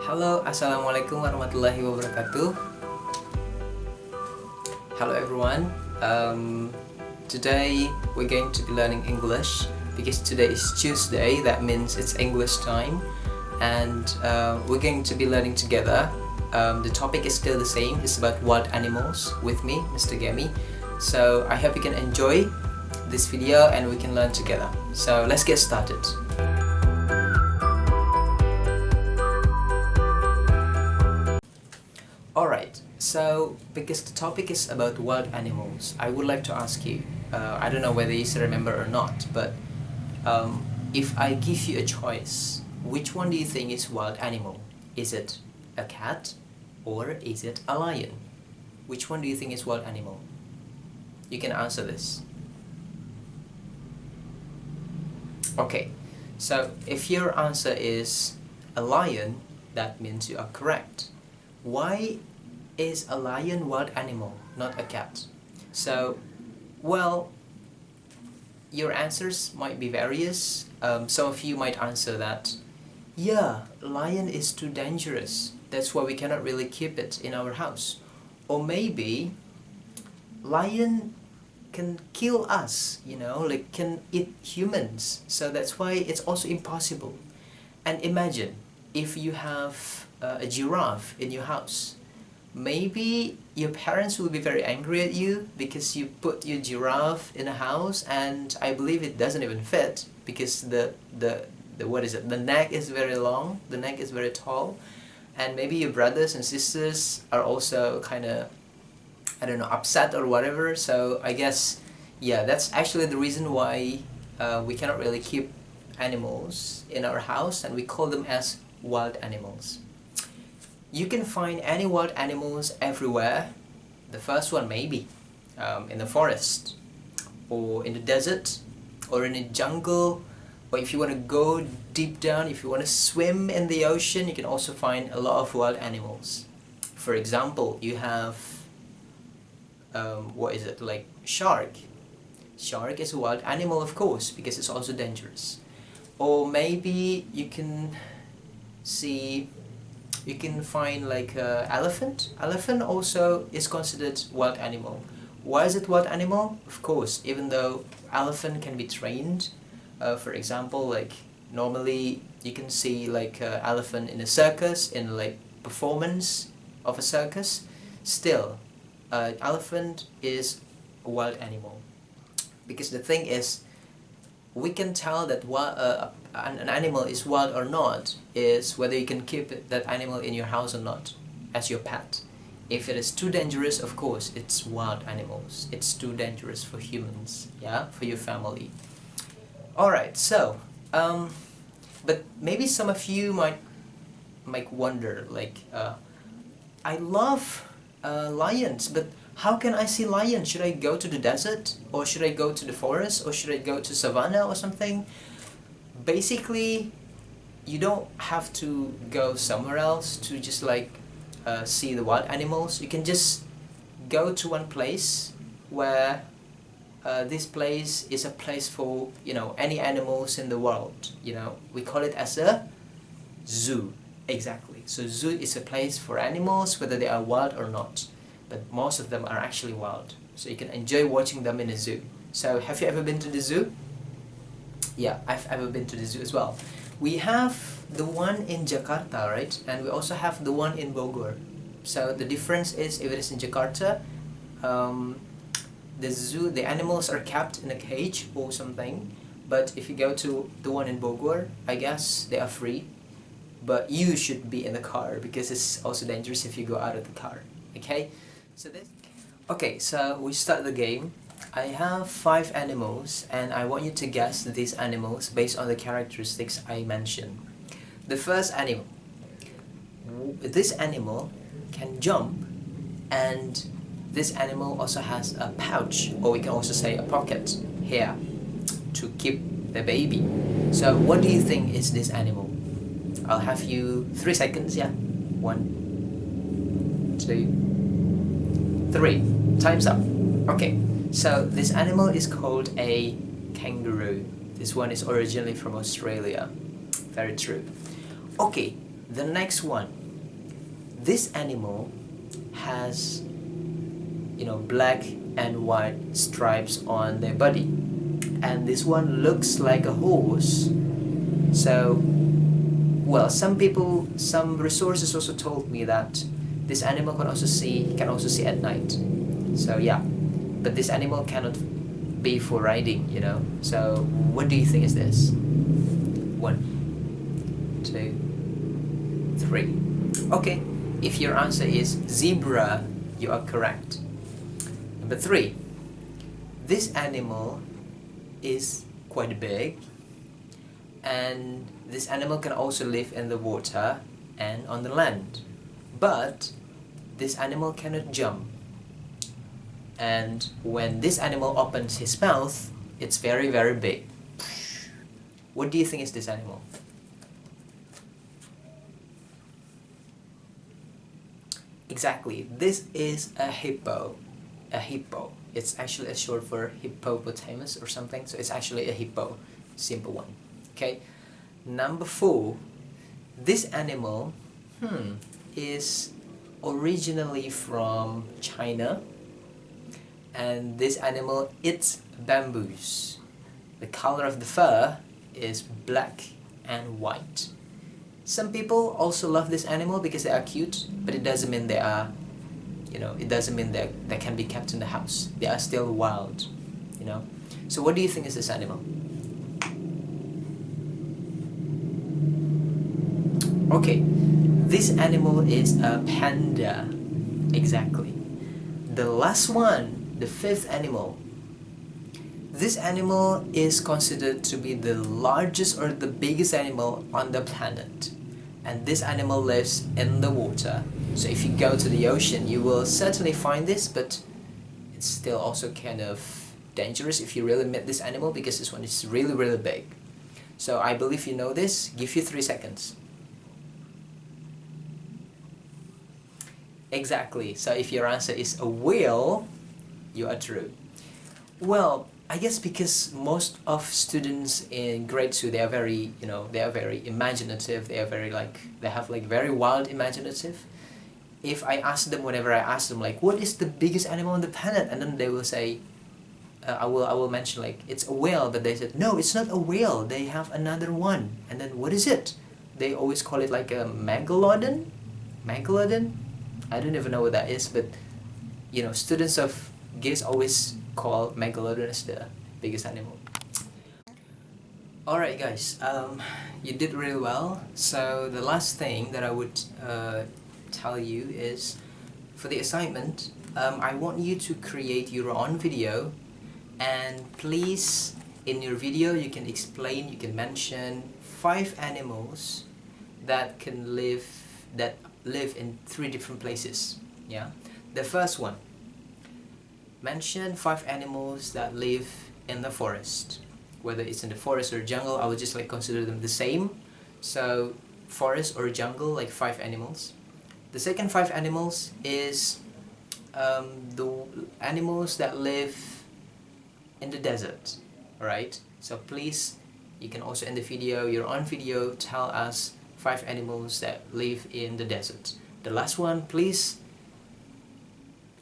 Halo, Assalamualaikum warahmatullahi wabarakatuh. Hello everyone. Today we're going to be learning English because today is Tuesday. That means it's English time, and we're going to be learning together. The topic is still the same. It's about wild animals with me, Mr. Gemi. So I hope you can enjoy this video and we can learn together. So let's get started. Alright, so because the topic is about wild animals, I would like to ask you, I don't know whether you still remember or not, but if I give you a choice, which one do you think is wild animal? Is it a cat or is it a lion? Which one do you think is wild animal? You can answer this. Okay, so if your answer is a lion, that means you are correct. Why is a lion wild animal, not a cat? So, well, your answers might be various. Some of you might answer that, yeah, lion is too dangerous. That's why we cannot really keep it in our house. Or maybe, lion can kill us, like can eat humans. So that's why it's also impossible. And imagine if you have a giraffe in your house. Maybe your parents will be very angry at you because you put your giraffe in a house, and I believe it doesn't even fit because the neck is very long, the neck is very tall, and maybe your brothers and sisters are also kind of, I don't know, upset or whatever. So I guess, yeah, that's actually the reason why we cannot really keep animals in our house, and we call them as wild animals. You can find any wild animals everywhere. The first one maybe in the forest, or in the desert, or in the jungle, or if you want to go deep down, if you want to swim in the ocean, you can also find a lot of wild animals. For example, you have like shark. Shark is a wild animal, of course, because it's also dangerous. Or maybe you can find like elephant. Elephant also is considered wild animal. Why is it wild animal? Of course, even though elephant can be trained, for example, like normally you can see like elephant in a circus, in like performance of a circus, still elephant is a wild animal. Because the thing is, we can tell that an animal is wild or not is whether you can keep that animal in your house or not as your pet. If it is too dangerous, of course, it's wild animals. It's too dangerous for humans, yeah, for your family. Alright, so, but maybe some of you might wonder, like, I love lions, but how can I see lions? Should I go to the desert? Or should I go to the forest? Or should I go to savannah or something? Basically, you don't have to go somewhere else to just like see the wild animals. You can just go to one place where this place is a place for, any animals in the world. We call it as a zoo. Exactly. So zoo is a place for animals, whether they are wild or not. But most of them are actually wild, so you can enjoy watching them in a zoo. So have you ever been to the zoo? Yeah, I've ever been to the zoo as well. We have the one in Jakarta, right? And we also have the one in Bogor. So the difference is, if it is in Jakarta, the zoo, the animals are kept in a cage or something. But if you go to the one in Bogor, I guess they are free. But you should be in the car because it's also dangerous if you go out of the car. Okay? So we start the game. I have 5 animals and I want you to guess these animals based on the characteristics I mentioned. The first animal. This animal can jump, and this animal also has a pouch, or we can also say a pocket here to keep the baby. So what do you think is this animal? I'll have you 3 seconds, yeah? 1, 2, 3. Time's up. Okay, so this animal is called a kangaroo. This one is originally from Australia. Very true. Okay, The next one. This animal has, black and white stripes on their body. And this one looks like a horse. So, well, some resources also told me that this animal can also see at night. So yeah, but this animal cannot be for riding, So what do you think is this? 1, 2, 3. Okay, if your answer is zebra, you are correct. Number 3. This animal is quite big, and this animal can also live in the water and on the land. But this animal cannot jump. And when this animal opens his mouth, it's very, very big. What do you think is this animal? Exactly, this is a hippo. A hippo. It's actually a short for hippopotamus or something, so it's actually a hippo. Simple one. Okay. Number 4. This animal is originally from China, and this animal eats bamboos. The color of the fur is black and white. Some people also love this animal because they are cute, but it doesn't mean they are, it doesn't mean they can be kept in the house. They are still wild, So what do you think is this animal? Okay, this animal is a panda. Exactly. The last one, the 5th animal. This animal is considered to be the largest or the biggest animal on the planet. And this animal lives in the water. So if you go to the ocean, you will certainly find this, but it's still also kind of dangerous if you really meet this animal, because this one is really, really big. So I believe you know this. Give you 3 seconds. Exactly. So if your answer is a whale, you are true. Well, I guess because most of students in grade 2, they are very, they are very imaginative. They are very they have very wild imaginative. If I ask them, whenever I ask them what is the biggest animal on the planet, and then they will say, I will mention it's a whale, but they said no, it's not a whale. They have another one. And then what is it? They always call it a megalodon. Megalodon. I don't even know what that is, but students of GIS always call megalodon as the biggest animal. Alright guys, you did really well. So the last thing that I would tell you is, for the assignment, I want you to create your own video, and please, in your video you can explain, you can mention 5 animals that live in 3 different places. Yeah. The first one, mention 5 animals that live in the forest. Whether it's in the forest or jungle, I would just consider them the same. So forest or jungle, 5 animals. The second 5 animals is the animals that live in the desert. Alright. So please, you can also in the video, your own video, tell us 5 animals that live in the desert. The last one, please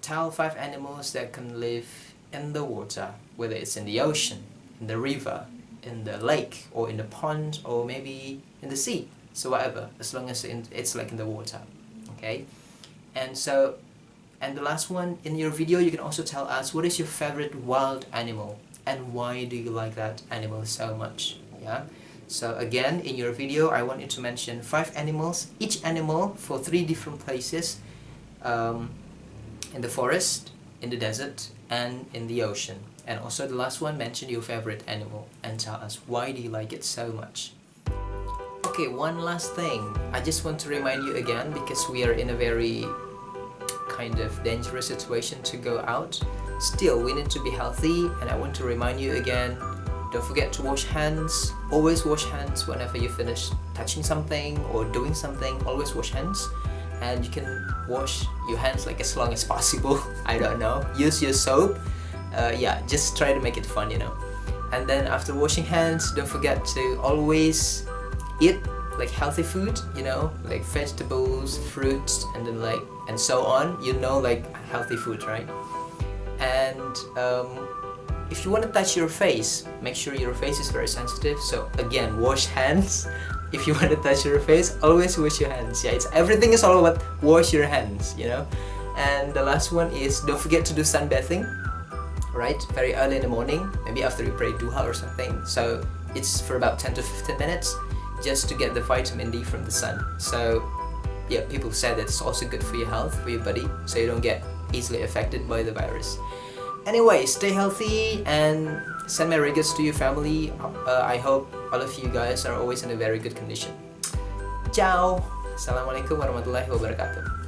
tell 5 animals that can live in the water, whether it's in the ocean, in the river, in the lake, or in the pond, or maybe in the sea. So whatever, as long as it's in the water. Okay? And the last one, in your video you can also tell us what is your favorite wild animal and why do you like that animal so much. Yeah? So again, in your video I want you to mention 5 animals, each animal for 3 different places, in the forest, in the desert, and in the ocean. And also the last one, mention your favorite animal and tell us why do you like it so much. Okay, one last thing. I just want to remind you again, because we are in a very kind of dangerous situation to go out. Still, we need to be healthy, and I want to remind you again, don't forget to wash hands. Always wash hands whenever you finish touching something or doing something. Always wash hands. And you can wash your hands as long as possible. I don't know. Use your soap. Yeah, just try to make it fun, And then after washing hands, don't forget to always eat like healthy food, you know, like vegetables, fruits, and then like and so on, you know, like healthy food, right? And if you want to touch your face, make sure your face is very sensitive. So again, wash hands. If you want to touch your face, always wash your hands. Yeah, it's everything is all about wash your hands, you know. And the last one is don't forget to do sunbathing, right? Very early in the morning, maybe after you pray duha or something. So it's for about 10 to 15 minutes just to get the vitamin D from the sun. So yeah, people say that it's also good for your health, for your body, so you don't get easily affected by the virus. Anyway, stay healthy and send my regards to your family. I hope all of you guys are always in a very good condition. Ciao. Assalamualaikum warahmatullahi wabarakatuh.